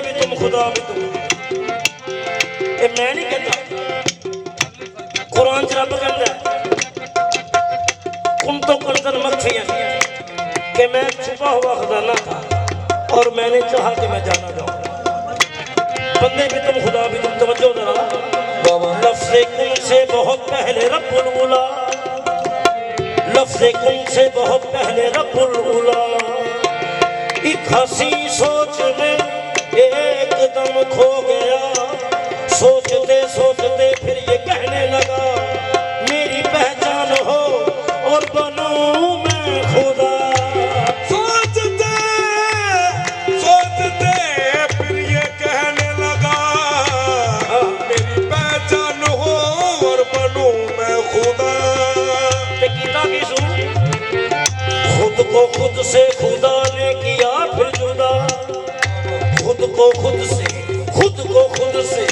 भी तुम खुदा भी तुम। ये मैं नहीं कहता, कुरान च रब कहता कुन तो कंजन मखफियन कि मैं छुपा हुआ खजाना था और मैंने चाहा कि मैं जाना जाऊं। बंदे भी तुम खुदा भी तुम। तवज्जो जरा, लफ्ज़े कुन से बहुत पहले रब्बुल उला, लफ्ज़े कुन से बहुत पहले रब्बुल उला। एक हंसी सोच में एकदम खो गया, सोचते सोचते फिर ये कहने लगा मेरी पहचान हो और बनूं मैं खुदा। सोचते सोचते फिर ये कहने लगा मेरी पहचान हो और बनूं मैं खुदा। खुद को खुद से खुदा ने किया फिर जुदा, खुद को खुद से